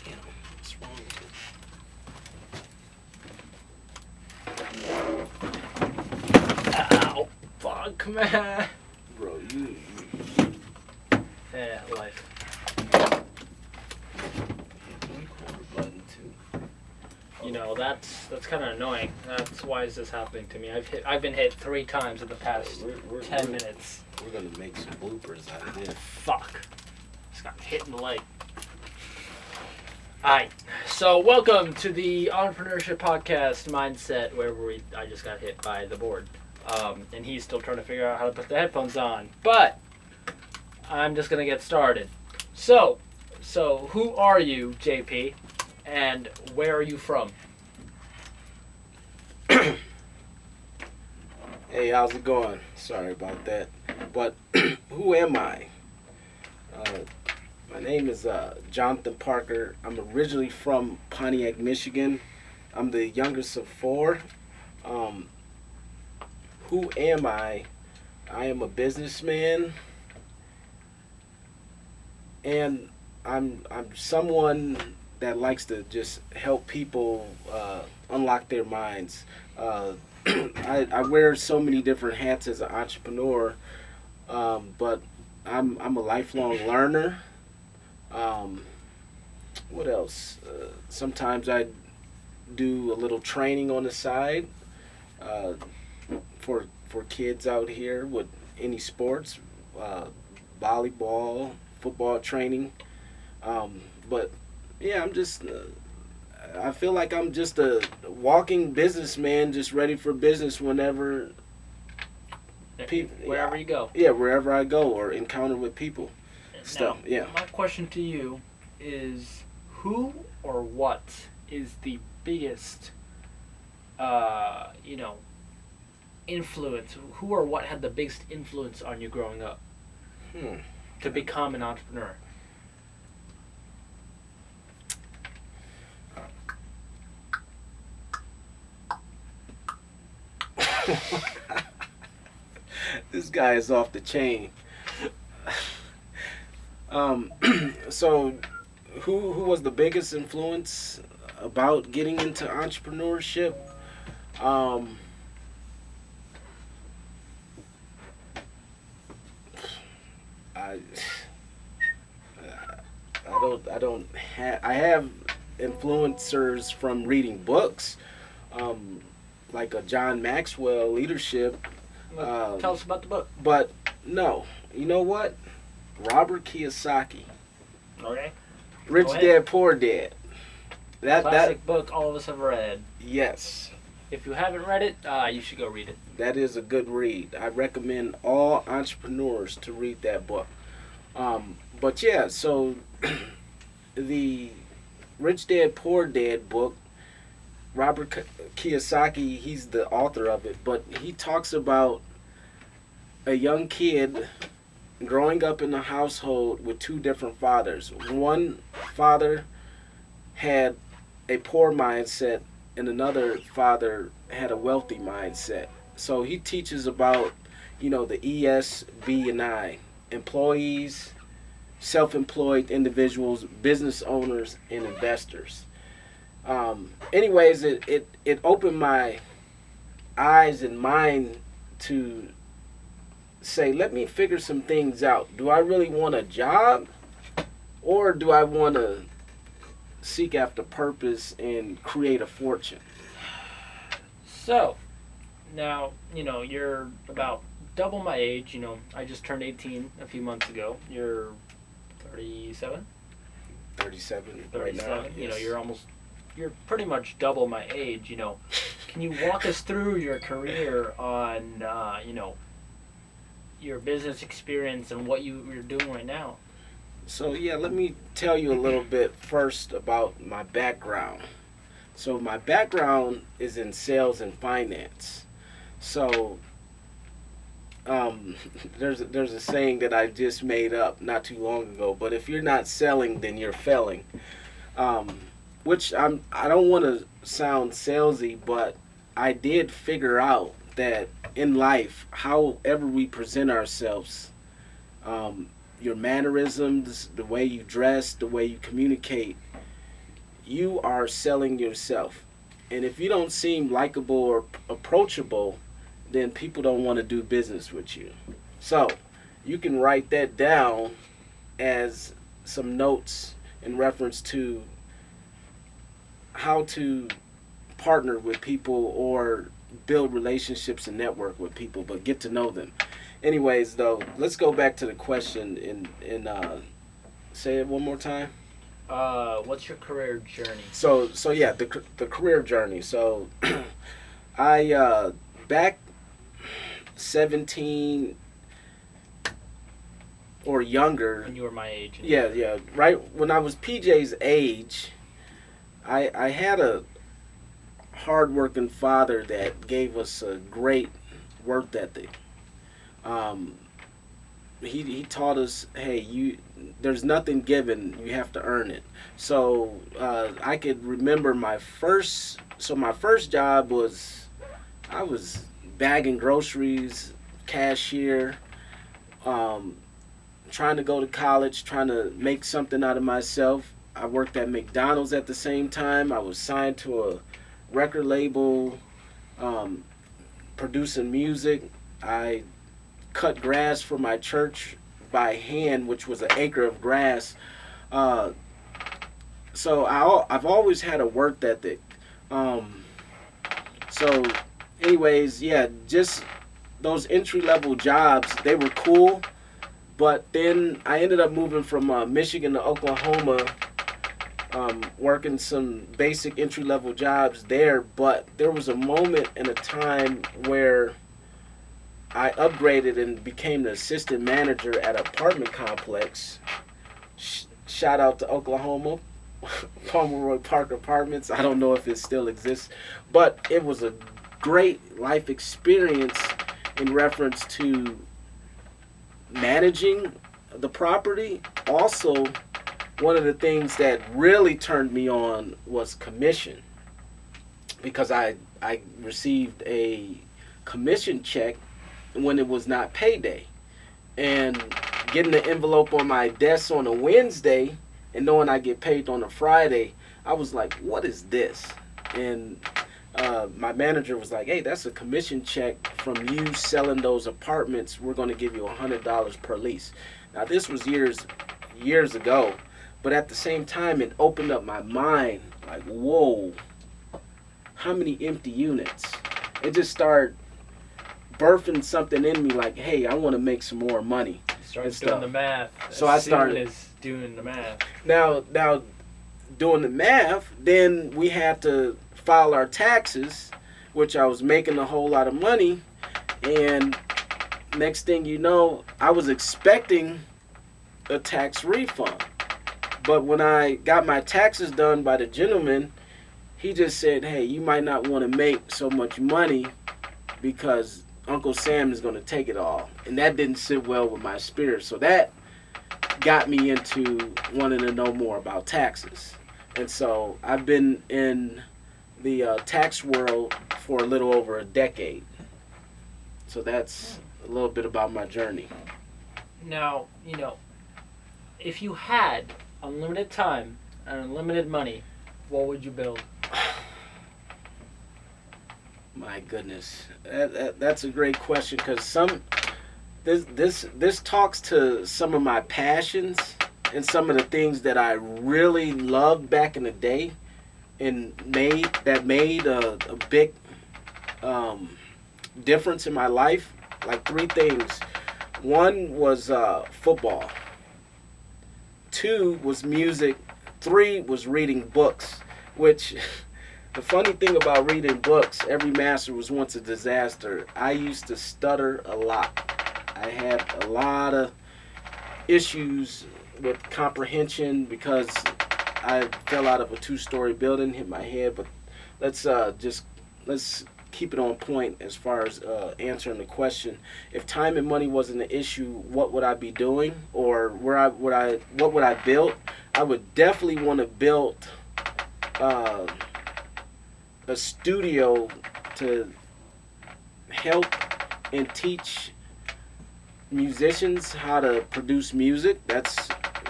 Damn, what's wrong with it? Ow! Fuck, man. Bro, you Yeah, life. one quarter button too. You know, that's kind of annoying. That's why is this happening to me? I've been hit 3 times in the past We're 10 minutes. We're gonna make some bloopers out of this. Fuck. Just got hit in the leg. Alright, so welcome to the Entrepreneurship Podcast Mindset, where I just got hit by the board. And he's still trying to figure out how to put the headphones on. But I'm just going to get started. So who are you, JP? And where are you from? Hey, how's it going? Sorry about that. But who am I? My name is Jonathan Parker. I'm originally from Pontiac, Michigan. I'm the youngest of 4. Who am I? I am a businessman, and I'm someone that likes to just help people unlock their minds. I wear so many different hats as an entrepreneur, but I'm a lifelong learner. What else? Sometimes I do a little training on the side for kids out here with any sports, volleyball, football training. But yeah, I'm just. I feel like I'm just a walking businessman, just ready for business whenever. Wherever you go. Yeah, wherever I go or encounter with people. Stuff. Now, Yeah. my question to you is, who or what is the biggest, influence? Who or what had the biggest influence on you growing up to become an entrepreneur? This guy is off the chain. So who was the biggest influence about getting into entrepreneurship? I have influencers from reading books, like a John Maxwell leadership. Tell us about the book. But no, you know what? Robert Kiyosaki. Okay. Rich Dad Poor Dad. Classic book all of us have read. Yes. If you haven't read it, you should go read it. That is a good read. I recommend all entrepreneurs to read that book. But yeah, so the Rich Dad Poor Dad book, Robert Kiyosaki, he's the author of it, but he talks about a young kid growing up in a household with 2 different fathers. One father had a poor mindset and another father had a wealthy mindset. So he teaches about, the ES, B, and I, employees, self-employed individuals, business owners, and investors. Anyways, it opened my eyes and mind to say, let me figure some things out. Do I really want a job, or do I want to seek after purpose and create a fortune? So, now, you're about double my age. I just turned 18 a few months ago. You're 37? 37 right 37. now. Yes. You're pretty much double my age. Can you walk us through your career on, your business experience and what you're doing right now? So yeah, let me tell you a little bit first about my background. So my background is in sales and finance. So there's a saying that I just made up not too long ago, but if you're not selling, then you're failing. Which I don't want to sound salesy, but I did figure out that in life, however we present ourselves, your mannerisms, the way you dress, the way you communicate, you are selling yourself. And if you don't seem likable or approachable, then people don't want to do business with you. So you can write that down as some notes in reference to how to partner with people or build relationships and network with people, but get to know them. Anyways, though, let's go back to the question and say it one more time. What's your career journey? So yeah, the career journey. So I back 17 or younger. When you were my age. Yeah. Right when I was PJ's age, I had a hardworking father that gave us a great work ethic. He taught us, hey, there's nothing given, you have to earn it. So I could remember my first job was, I was bagging groceries, cashier, trying to go to college, trying to make something out of myself. I worked at McDonald's at the same time. I was signed to a record label, producing music. I cut grass for my church by hand, which was an acre of grass. So I've always had a work ethic. So anyways, yeah, just those entry-level jobs, they were cool. But then I ended up moving from Michigan to Oklahoma, working some basic entry-level jobs there. But there was a moment and a time where I upgraded and became the assistant manager at an apartment complex. Shout out to Oklahoma, Pomeroy Park Apartments. I don't know if it still exists, but it was a great life experience in reference to managing the property. Also, one of the things that really turned me on was commission, because I received a commission check when it was not payday, and getting the envelope on my desk on a Wednesday and knowing I get paid on a Friday, I was like, what is this? And my manager was like, hey, that's a commission check from you selling those apartments. We're going to give you $100 per lease. Now, this was years ago, but at the same time, it opened up my mind, like, whoa, how many empty units? It just started birthing something in me, like, hey, I want to make some more money. Start doing the math. So I started doing the math. Now doing the math, then we had to file our taxes, which I was making a whole lot of money, and next thing you know, I was expecting a tax refund. But when I got my taxes done by the gentleman, he just said, hey, you might not want to make so much money because Uncle Sam is going to take it all. And that didn't sit well with my spirit. So that got me into wanting to know more about taxes. And so I've been in the tax world for a little over a decade. So that's a little bit about my journey. Now, if you had unlimited time and unlimited money, what would you build? My goodness, that's a great question, because this talks to some of my passions and some of the things that I really loved back in the day, and made a big difference in my life. Like 3 things. 1 was football. 2 was music. 3 was reading books, which the funny thing about reading books, every master was once a disaster. I used to stutter a lot. I had a lot of issues with comprehension because I fell out of a 2-story building, hit my head. But let's keep it on point as far as answering the question. If time and money wasn't an issue, what would I be doing, or what would I build? I would definitely want to build a studio to help and teach musicians how to produce music. That's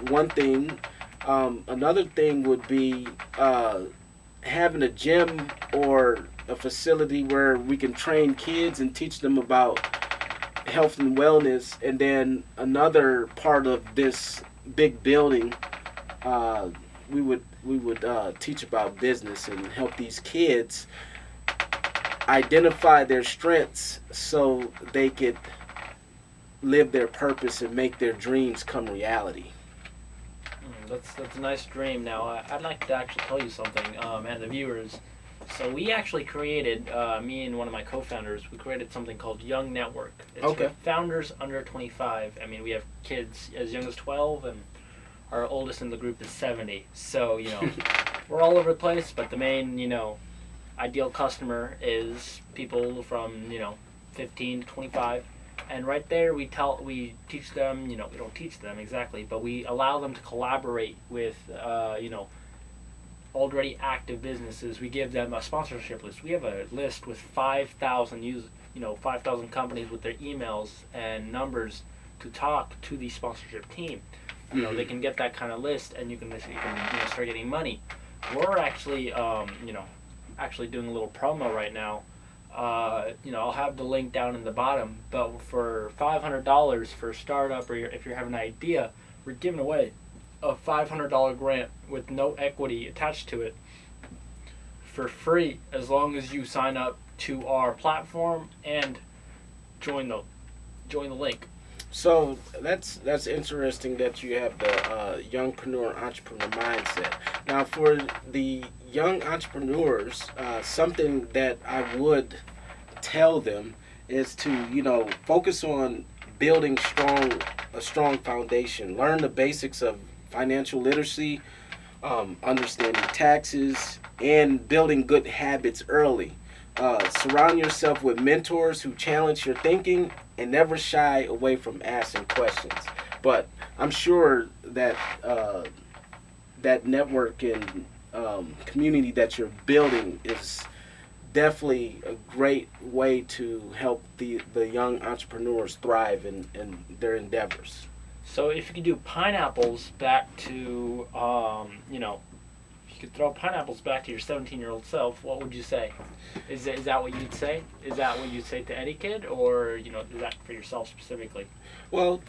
one thing. Another thing would be having a gym or a facility where we can train kids and teach them about health and wellness. And then another part of this big building, we would teach about business and help these kids identify their strengths so they could live their purpose and make their dreams come reality. That's a nice dream. Now, I'd like to actually tell you something, and the viewers. So we actually created, me and one of my co-founders, we created something called Young Network. It's Okay. for founders under 25. I mean, we have kids as young as 12, and our oldest in the group is 70. So, we're all over the place, but the main, ideal customer is people from, 15 to 25. And right there, we teach them, we don't teach them exactly, but we allow them to collaborate with, already active businesses. We give them a sponsorship list. We have a list with 5,000 5,000 companies with their emails and numbers to talk to the sponsorship team. They can get that kind of list, and you can start getting money. We're actually, actually doing a little promo right now. I'll have the link down in the bottom, but for $500 for a startup, or if you're having an idea, we're giving away a $500 grant with no equity attached to it for free, as long as you sign up to our platform and join the link. So that's interesting that you have the youngpreneur entrepreneur mindset. Now, for the young entrepreneurs, something that I would tell them is to focus on building a strong foundation. Learn the basics of financial literacy, understanding taxes, and building good habits early. Surround yourself with mentors who challenge your thinking and never shy away from asking questions. But I'm sure that that network and community that you're building is definitely a great way to help the young entrepreneurs thrive in their endeavors. So if you could do pineapples back to, if you could throw pineapples back to your 17-year-old self, what would you say? Is that what you'd say? Is that what you'd say to any kid, or is that for yourself specifically? Well,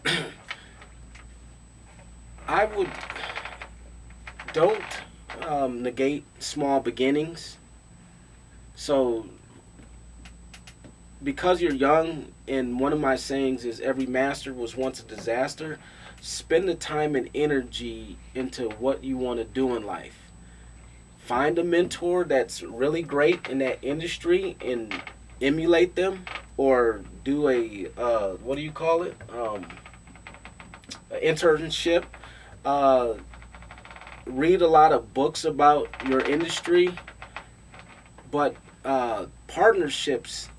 I would don't negate small beginnings. So, because you're young, and one of my sayings is every master was once a disaster, spend the time and energy into what you want to do in life. Find a mentor that's really great in that industry and emulate them, or do a, what do you call it? An internship. Read a lot of books about your industry, but partnerships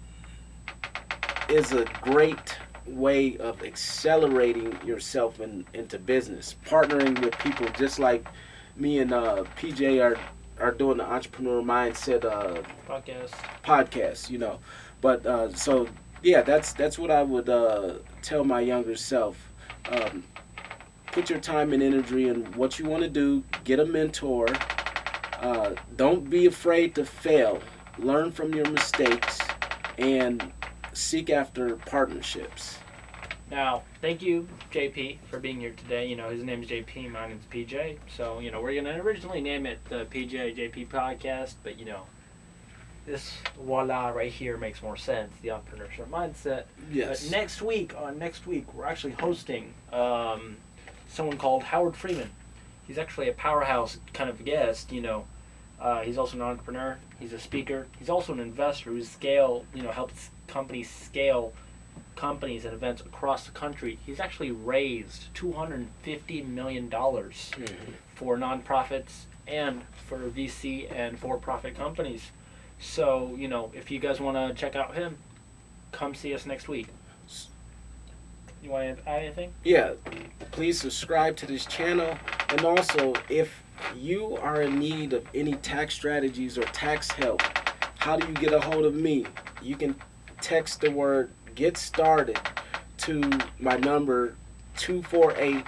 is a great way of accelerating yourself into business. Partnering with people just like me and PJ are doing the Entrepreneur Mindset podcast. But so yeah, that's what I would tell my younger self. Put your time and energy in what you want to do. Get a mentor. Don't be afraid to fail. Learn from your mistakes and seek after partnerships. Now, thank you, JP, for being here today. His name is JP, my name's PJ. So, we're going to originally name it the PJ JP Podcast, but, this voila right here makes more sense, the Entrepreneurship Mindset. Yes. But next week, we're actually hosting someone called Howard Freeman. He's actually a powerhouse kind of guest, He's also an entrepreneur. He's a speaker. He's also an investor who's helps companies scale companies and events across the country. He's actually raised $250 million for nonprofits and for VC and for-profit companies. So, if you guys want to check out him, come see us next week. You want to add anything? Yeah. Please subscribe to this channel. And also, if you are in need of any tax strategies or tax help, how do you get a hold of me? You can text the word "get started" to my number 248-418-4600.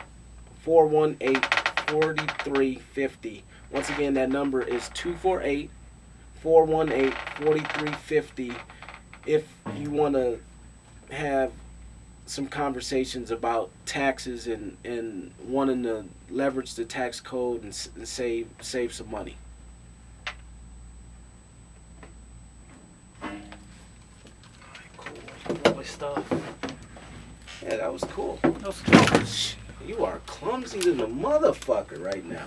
4350. Once again, that number is 248-418-4350 if you want to have some conversations about taxes and wanting to leverage the tax code and save some money. Cool. Lovely stuff. Yeah, that was cool. That was cool. You are clumsy than a motherfucker right now.